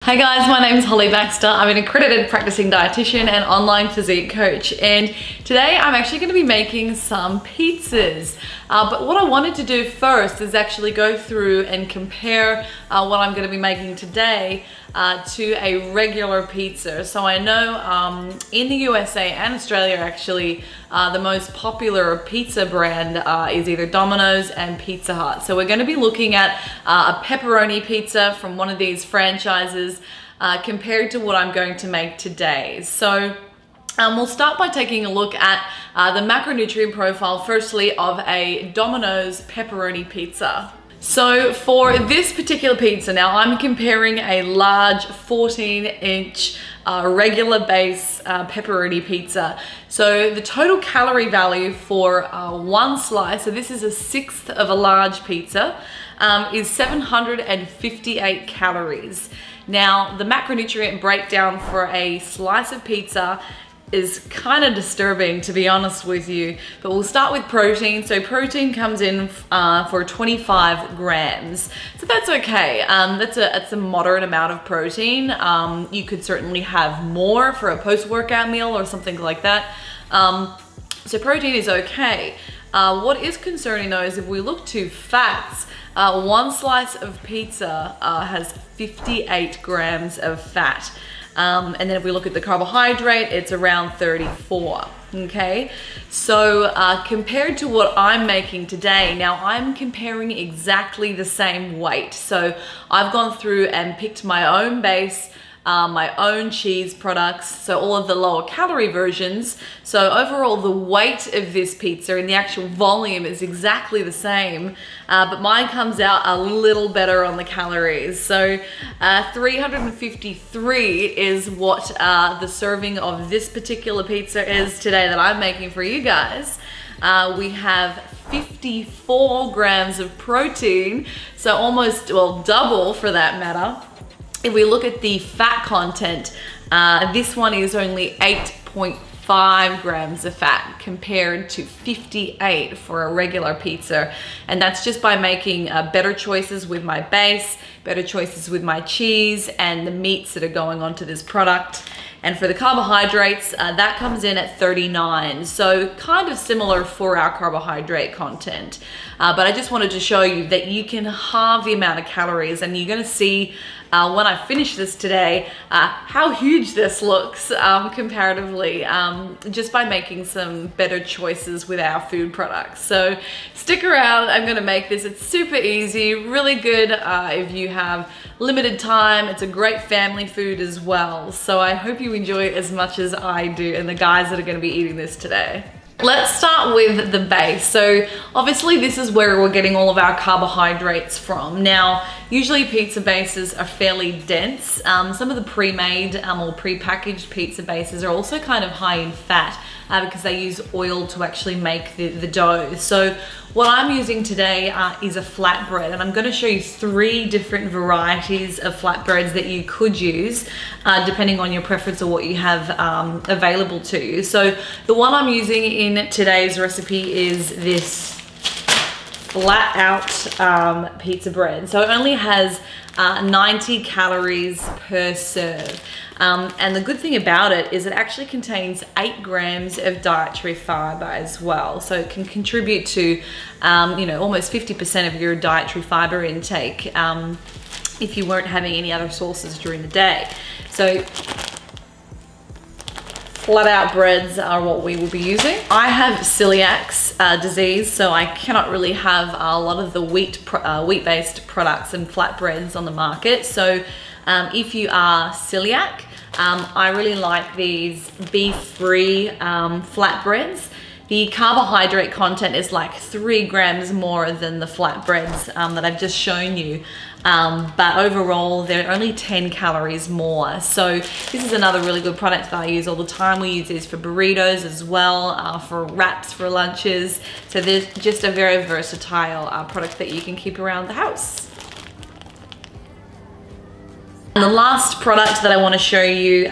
Hi guys, my name is Holly Baxter. I'm an accredited practicing dietitian and online physique coach, and today I'm actually going to be making some pizzas. But what I wanted to do first is actually go through and compare what I'm going to be making today to a regular pizza. So I know in the USA and Australia actually the most popular pizza brand is either Domino's and Pizza Hut. So we're going to be looking at a pepperoni pizza from one of these franchises compared to what I'm going to make today. So we'll start by taking a look at the macronutrient profile firstly of a Domino's pepperoni pizza. So for this particular pizza, now I'm comparing a large 14-inch regular base pepperoni pizza. So the total calorie value for one slice, so this is a sixth of a large pizza, is 758 calories. Now the macronutrient breakdown for a slice of pizza is kind of disturbing, to be honest with you, but we'll start with protein. So protein comes in for 25 grams, so that's okay. That's a moderate amount of protein. You could certainly have more for a post-workout meal or something like that. So protein is okay. What is concerning though is if we look to fats, one slice of pizza has 58 grams of fat. And then if we look at the carbohydrate, it's around 34, okay? So compared to what I'm making today, now I'm comparing exactly the same weight. So I've gone through and picked my own base, my own cheese products, so all of the lower calorie versions. So overall the weight of this pizza and the actual volume is exactly the same, but mine comes out a little better on the calories. So 353 is what the serving of this particular pizza is today that I'm making for you guys. We have 54 grams of protein, so almost, well, double for that matter. If we look at the fat content, this one is only 8.5 grams of fat compared to 58 for a regular pizza. And that's just by making better choices with my base, better choices with my cheese and the meats that are going onto this product. And for the carbohydrates, that comes in at 39. So kind of similar for our carbohydrate content. But I just wanted to show you that you can halve the amount of calories, and you're gonna see when I finish this today, how huge this looks comparatively, just by making some better choices with our food products. So stick around, I'm gonna make this. It's super easy, really good if you have limited time. It's a great family food as well. So I hope you enjoy it as much as I do and the guys that are gonna be eating this today. Let's start with the base. So obviously this is where we're getting all of our carbohydrates from. Now, usually pizza bases are fairly dense. Some of the pre-made or pre-packaged pizza bases are also kind of high in fat because they use oil to actually make the dough. So what I'm using today is a flatbread, and I'm going to show you 3 different varieties of flatbreads that you could use depending on your preference or what you have available to you. So the one I'm using in today's recipe is this flat out pizza bread. So it only has 90 calories per serve. And the good thing about it is it actually contains 8 grams of dietary fiber as well. So it can contribute to, you know, almost 50% of your dietary fiber intake if you weren't having any other sources during the day. So flat out breads are what we will be using. I have celiac disease, so I cannot really have a lot of the wheat-based products and flatbreads on the market. So if you are celiac, I really like these beef-free flatbreads. The carbohydrate content is like 3 grams more than the flatbreads that I've just shown you. But overall, they're only 10 calories more. So this is another really good product that I use all the time. We use these for burritos as well, for wraps, for lunches. So there's just a very versatile product that you can keep around the house. And the last product that I want to show you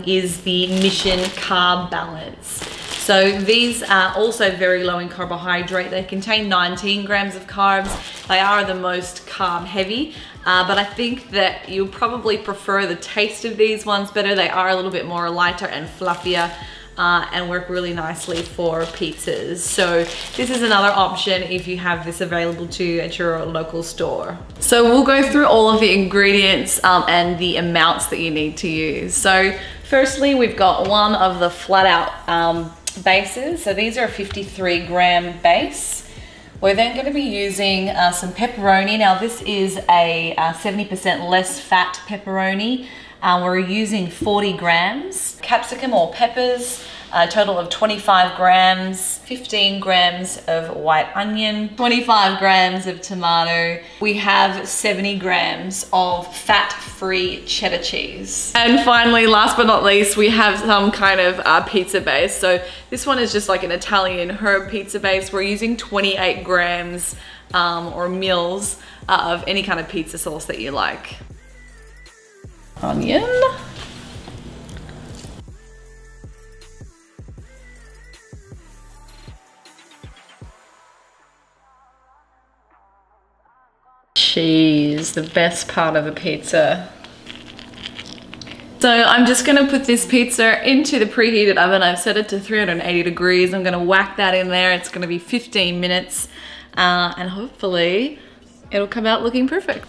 is the Mission Carb Balance. So these are also very low in carbohydrate. They contain 19 grams of carbs. They are the most carb heavy, but I think that you'll probably prefer the taste of these ones better. They are a little bit more lighter and fluffier. And work really nicely for pizzas. So this is another option if you have this available to you at your local store. So we'll go through all of the ingredients and the amounts that you need to use. So firstly, we've got one of the flat out bases. So these are a 53 gram base. We're then going to be using some pepperoni. Now this is a 70% less fat pepperoni. We're using 40 grams. Capsicum or peppers, a total of 25 grams, 15 grams of white onion, 25 grams of tomato. We have 70 grams of fat-free cheddar cheese. And finally, last but not least, we have some kind of pizza base. So this one is just like an Italian herb pizza base. We're using 28 grams or mils of any kind of pizza sauce that you like. Onion. Cheese, the best part of a pizza. So I'm just gonna put this pizza into the preheated oven. I've set it to 380 degrees. I'm gonna whack that in there. It's gonna be 15 minutes and hopefully it'll come out looking perfect.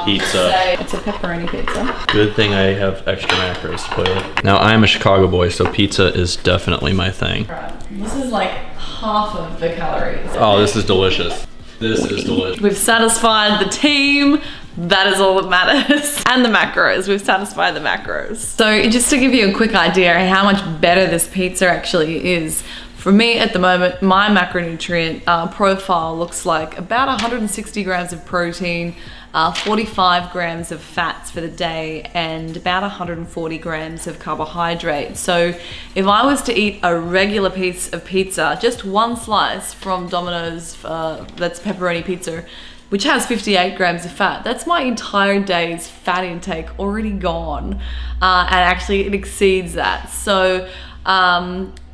Pizza. It's a pepperoni pizza. Good thing I have extra macros to put in. Now I'm a Chicago boy, so pizza is definitely my thing. Right. This is like half of the calories. Oh, this is delicious. This is delicious. We've satisfied the team. That is all that matters. And the macros, we've satisfied the macros. So just to give you a quick idea how much better this pizza actually is, for me at the moment, my macronutrient profile looks like about 160 grams of protein, 45 grams of fats for the day, and about 140 grams of carbohydrate. So if I was to eat a regular piece of pizza, just one slice from Domino's, that's pepperoni pizza, which has 58 grams of fat, that's my entire day's fat intake already gone. And actually it exceeds that. So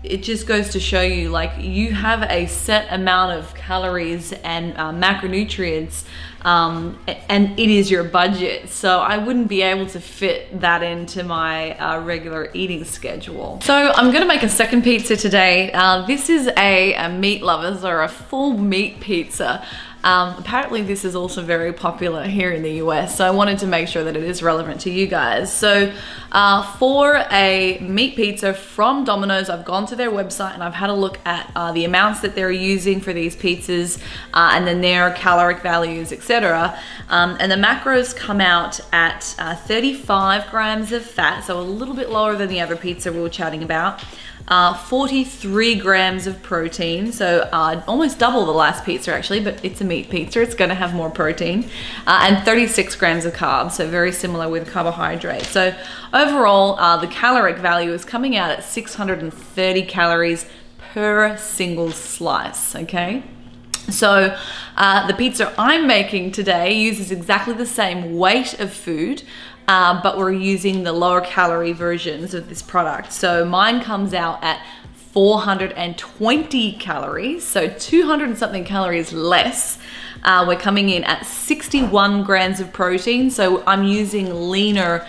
it just goes to show you, like, you have a set amount of calories and macronutrients, and it is your budget. So I wouldn't be able to fit that into my regular eating schedule. So I'm gonna make a second pizza today. This is a meat lovers or a full meat pizza. Apparently this is also very popular here in the US, so I wanted to make sure that it is relevant to you guys. So for a meat pizza from Domino's, I've gone to their website and I've had a look at the amounts that they're using for these pizzas and then their caloric values, etc. And the macros come out at 35 grams of fat, so a little bit lower than the other pizza we were chatting about. 43 grams of protein, so almost double the last pizza actually, but it's a meat pizza, it's gonna have more protein, and 36 grams of carbs, so very similar with carbohydrate. So overall, the caloric value is coming out at 630 calories per single slice, okay? So the pizza I'm making today uses exactly the same weight of food, but we're using the lower calorie versions of this product. So mine comes out at 420 calories, so 200 and something calories less. We're coming in at 61 grams of protein, so I'm using leaner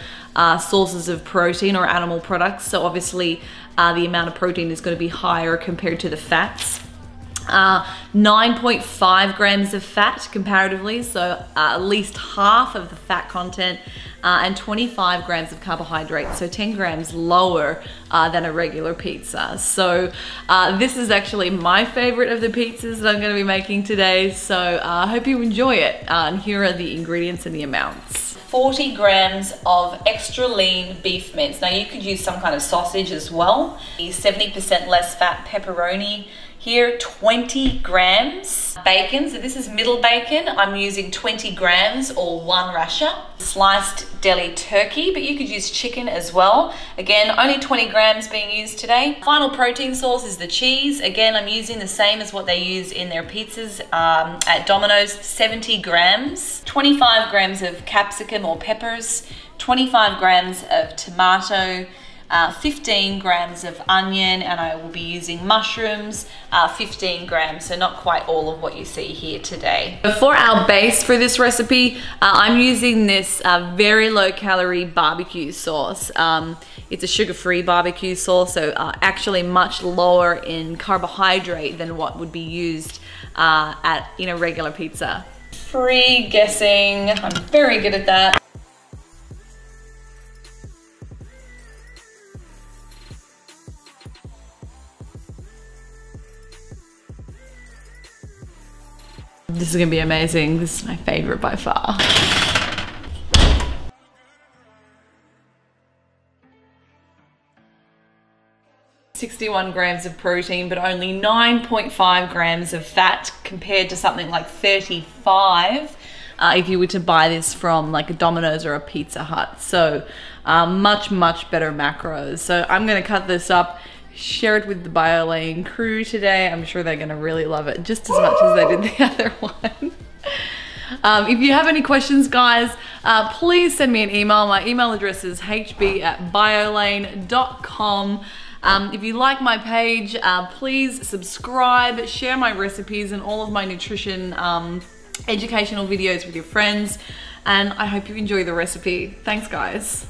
sources of protein or animal products, so obviously the amount of protein is going to be higher compared to the fats. 9.5 grams of fat comparatively, so at least half of the fat content, and 25 grams of carbohydrates, so 10 grams lower than a regular pizza. So this is actually my favorite of the pizzas that I'm going to be making today, so I hope you enjoy it. And here are the ingredients and the amounts. 40 grams of extra lean beef mince. Now you could use some kind of sausage as well. 70% less fat pepperoni. Here, 20 grams. Bacon, so this is middle bacon. I'm using 20 grams or 1 rasher. Sliced deli turkey, but you could use chicken as well. Again, only 20 grams being used today. Final protein source is the cheese. Again, I'm using the same as what they use in their pizzas at Domino's, 70 grams. 25 grams of capsicum or peppers, 25 grams of tomato, 15 grams of onion, and I will be using mushrooms, 15 grams, so not quite all of what you see here today. For our base for this recipe, I'm using this very low calorie barbecue sauce. It's a sugar-free barbecue sauce, so actually much lower in carbohydrate than what would be used in a regular pizza. Free guessing, I'm very good at that. This is gonna be amazing. This is my favorite by far. $61 grams of protein, but only 9.5 grams of fat compared to something like 35 if you were to buy this from like a Domino's or a Pizza Hut. So much better macros. So I'm gonna cut this up, share it with the BioLane crew today. I'm sure they're gonna really love it just as much as they did the other one. If you have any questions, guys, please send me an email. My email address is hb@biolane.com. If you like my page, please subscribe, share my recipes and all of my nutrition educational videos with your friends, and I hope you enjoy the recipe. Thanks, guys.